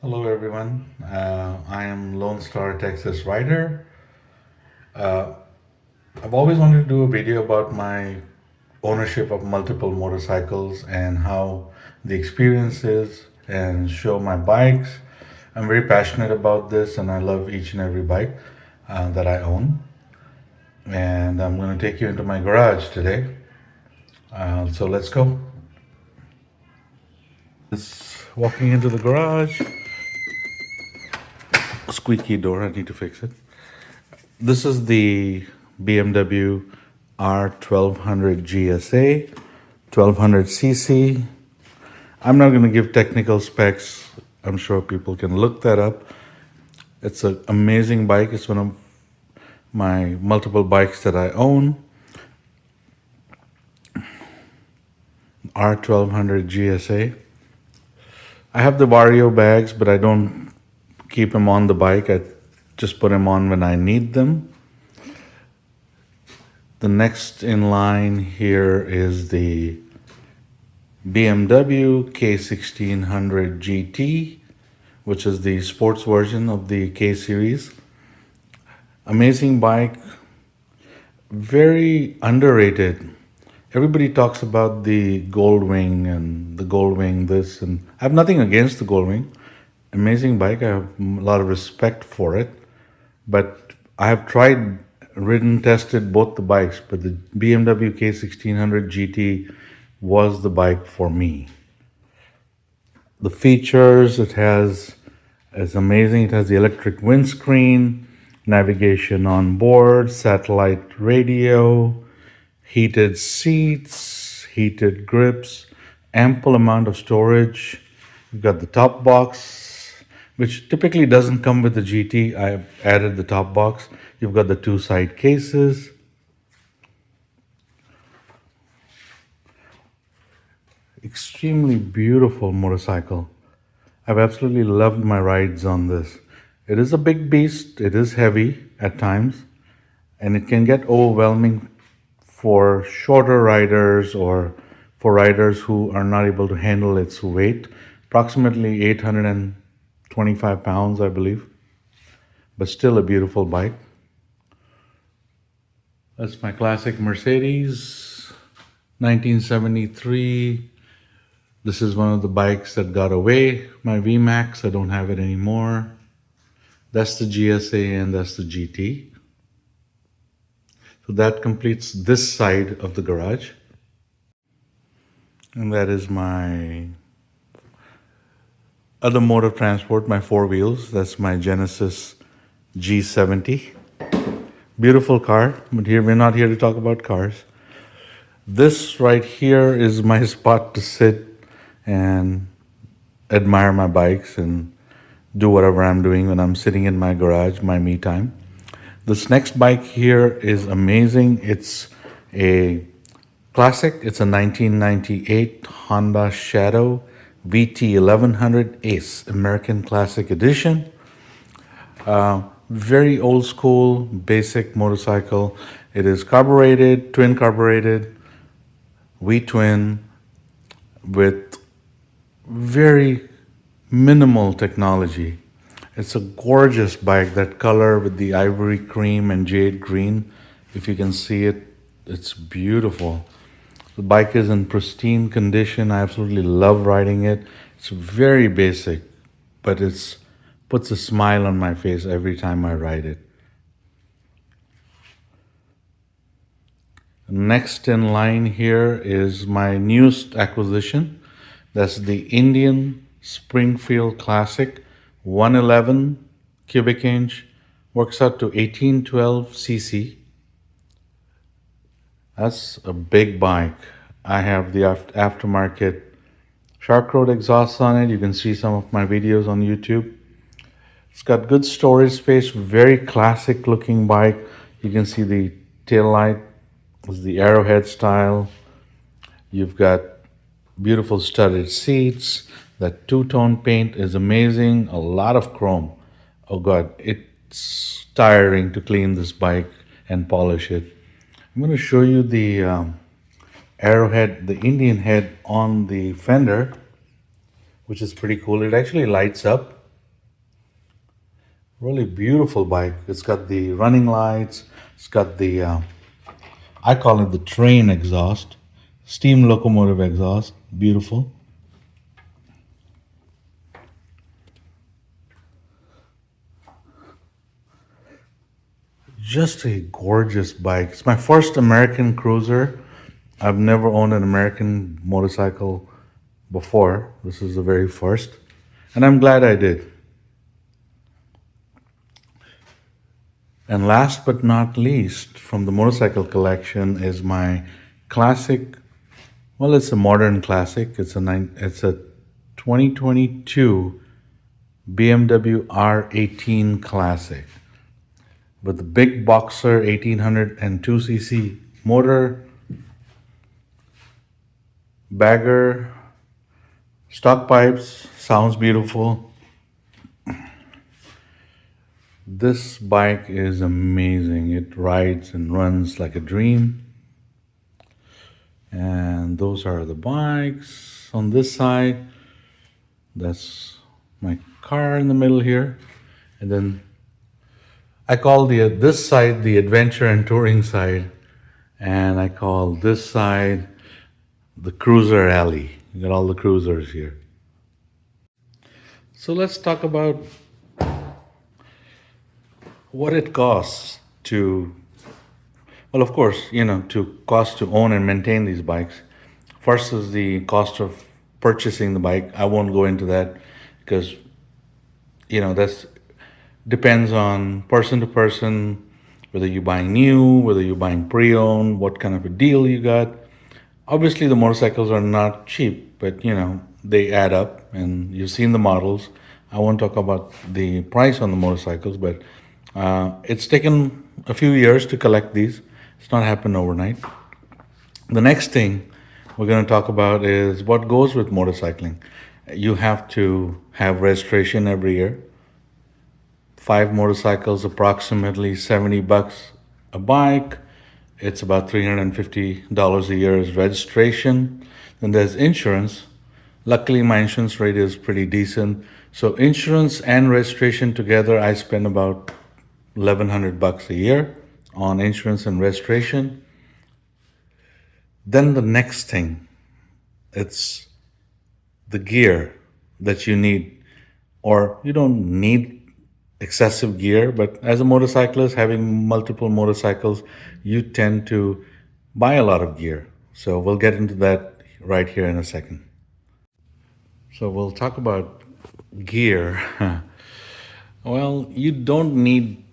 Hello, everyone. I am Lone Star Texas Rider. Uh, I've always wanted to do a video about my ownership of multiple motorcycles and how the experience is and show my bikes. I'm very passionate about this and I love each and every bike that I own. And I'm going to take you into my garage today. So let's go. Just walking into the garage. Squeaky door, I need to fix it. This is the BMW R1200 GSA, 1200cc. I'm not going to give technical specs. I'm sure people can look that up. It's an amazing bike. It's one of my multiple bikes that I own. R1200 GSA. I have the Vario bags, but I don't keep them on the bike. I just put them on when I need them. The next in line here is the BMW K1600 GT, which is the sports version of the K series. Amazing bike, very underrated. Everybody talks about the Goldwing and the Goldwing this, and I have nothing against the Goldwing. Amazing bike. I have a lot of respect for it, but I have tried, ridden, tested both the bikes, but the BMW K1600 GT was the bike for me. The features it has is amazing. It has the electric windscreen, navigation on board, satellite radio, heated seats, heated grips, ample amount of storage. You've got the top box, which typically doesn't come with the GT. I added the top box. You've got the two side cases. Extremely beautiful motorcycle. I've absolutely loved my rides on this. It is a big beast, it is heavy at times, and it can get overwhelming for shorter riders or for riders who are not able to handle its weight. Approximately 825 pounds, I believe, but still a beautiful bike. That's my classic Mercedes, 1973. This is one of the bikes that got away, my VMAX. I don't have it anymore. That's the GSA and that's the GT. So that completes this side of the garage. And that is my other mode of transport, my four wheels. That's my Genesis G70. Beautiful car, but here we're not here to talk about cars. This right here is my spot to sit and admire my bikes and do whatever I'm doing when I'm sitting in my garage, my me time. This next bike here is amazing. It's a classic. It's a 1998 Honda Shadow VT 1100 Ace American Classic Edition. Very old school, basic motorcycle. It is carbureted, twin carbureted, V-twin with very minimal technology. It's a gorgeous bike. That color with the ivory cream and jade green, if you can see it, it's beautiful. The bike is in pristine condition. I absolutely love riding it. It's very basic, but it's puts a smile on my face every time I ride it. Next in line here is my newest acquisition. That's the Indian Springfield Classic 111 cubic inch. Works out to 1812 cc. That's a big bike. I have the aftermarket Shark Road exhaust on it. You can see some of my videos on YouTube. It's got good storage space, very classic looking bike. You can see the tail light is the arrowhead style. You've got beautiful studded seats. That two-tone paint is amazing. A lot of chrome. Oh God, it's tiring to clean this bike and polish it. I'm going to show you the arrowhead, the Indian head on the fender, which is pretty cool. It actually lights up. Really beautiful bike. It's got the running lights. It's got the I call it the train exhaust, steam locomotive exhaust. Beautiful. Just a gorgeous bike. It's my first American cruiser. I've never owned an American motorcycle before. This is the very first. And I'm glad I did. And last but not least, from the motorcycle collection is my classic. Well, it's a modern classic. It's a 2022 BMW R18 Classic with the big boxer 1802cc motor, bagger, stock pipes. Sounds beautiful. This bike is amazing. It rides and runs like a dream. And those are the bikes on this side. That's my car in the middle here. And then I call the this side the adventure and touring side, and I call this side the cruiser alley. You got all the cruisers here. So let's talk about what it costs to, well, of course, to cost to own and maintain these bikes. First is the cost of purchasing the bike. I won't go into that because that's depends on person to person, whether you're buying new, whether you're buying pre-owned, what kind of a deal you got. Obviously, the motorcycles are not cheap, but they add up, and you've seen the models. I won't talk about the price on the motorcycles, but it's taken a few years to collect these. It's not happened overnight. The next thing we're going to talk about is what goes with motorcycling. You have to have registration every year. 5 motorcycles, approximately $70 a bike. It's about $350 a year is registration. Then there's insurance. Luckily, my insurance rate is pretty decent. So insurance and registration together, I spend about $1,100 a year on insurance and registration. Then the next thing, it's the gear that you need, or you don't need excessive gear, but as a motorcyclist, having multiple motorcycles, you tend to buy a lot of gear. So we'll get into that right here in a second. So we'll talk about gear. Well, you don't need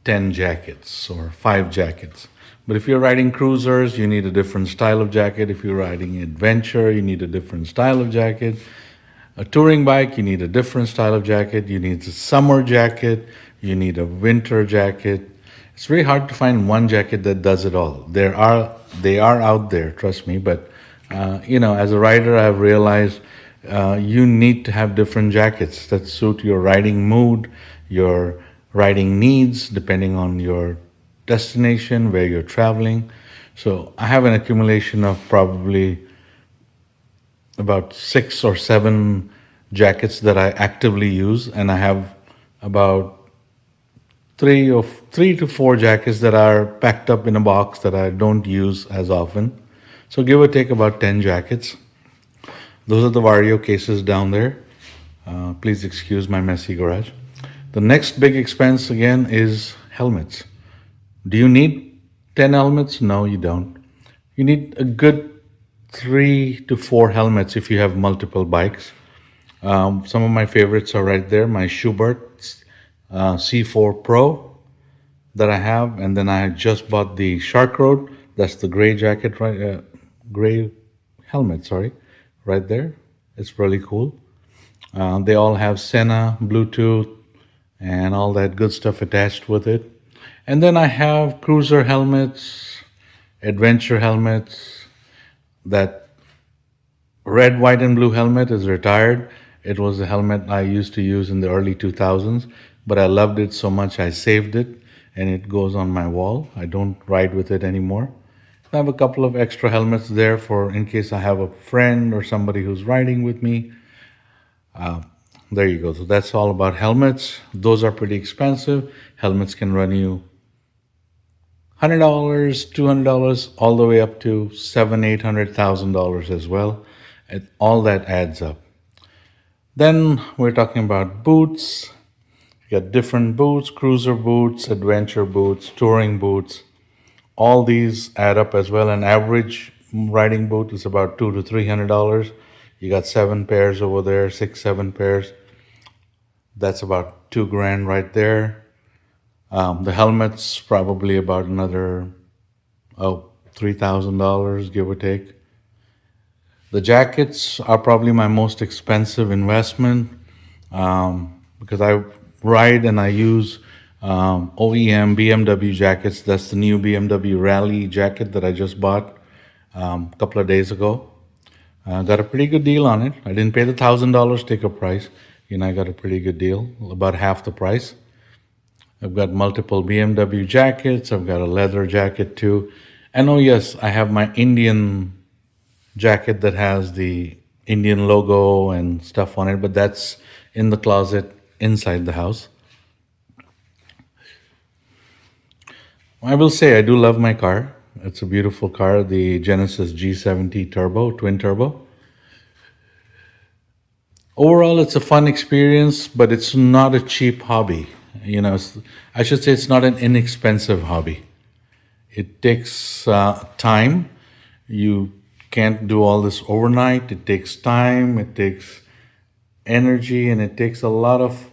10 jackets or 5 jackets. But if you're riding cruisers, you need a different style of jacket. If you're riding adventure, you need a different style of jacket. A touring bike, you need a different style of jacket. You need a summer jacket. You need a winter jacket. It's very hard to find one jacket that does it all. They are out there, trust me. But as a rider, I've realized you need to have different jackets that suit your riding mood, your riding needs, depending on your destination, where you're traveling. So I have an accumulation of probably about 6 or 7 jackets that I actively use, and I have about 3 to 4 jackets that are packed up in a box that I don't use as often. So give or take about 10 jackets. Those are the Vario cases down there. Please excuse my messy garage. The next big expense again is helmets. Do you need 10 helmets? No, you don't. You need a good 3 to 4 helmets if you have multiple bikes. Some of my favorites are right there. My Schubert C4 Pro that I have, and then I just bought the Shark Road. That's the gray jacket, right? Gray helmet, sorry, right there. It's really cool. They all have Sena, Bluetooth, and all that good stuff attached with it. And then I have cruiser helmets, adventure helmets. That red, white, and blue helmet is retired. It was a helmet I used to use in the early 2000s, but I loved it so much I saved it, and it goes on my wall. I don't ride with it anymore. I have a couple of extra helmets there for in case I have a friend or somebody who's riding with me. there you go. So that's all about helmets. Those are pretty expensive. Helmets can run you $100, $200, all the way up to seven, $800,000 as well. All that adds up. Then we're talking about boots. You got different boots, cruiser boots, adventure boots, touring boots. All these add up as well. An average riding boot is about $200 to $300. You got 7 pairs over there, 6, 7 pairs. That's about $2,000 right there. The helmet's probably about another $3,000, give or take. The jackets are probably my most expensive investment because I ride and I use OEM BMW jackets. That's the new BMW Rally jacket that I just bought a couple of days ago. Got a pretty good deal on it. I didn't pay the $1,000 sticker price. I got a pretty good deal, about half the price. I've got multiple BMW jackets. I've got a leather jacket too. And oh, yes, I have my Indian jacket that has the Indian logo and stuff on it, but that's in the closet inside the house. I will say I do love my car. It's a beautiful car, the Genesis G70 Turbo, twin turbo. Overall, it's a fun experience, but it's not a cheap hobby. I should say it's not an inexpensive hobby. It takes time. You can't do all this overnight. It takes time, it takes energy, and it takes a lot of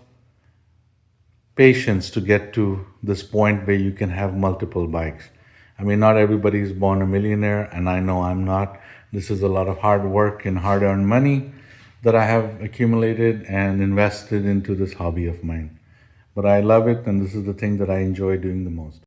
patience to get to this point where you can have multiple bikes. I mean, not everybody is born a millionaire, and I know I'm not. This is a lot of hard work and hard earned money that I have accumulated and invested into this hobby of mine. But I love it, and this is the thing that I enjoy doing the most.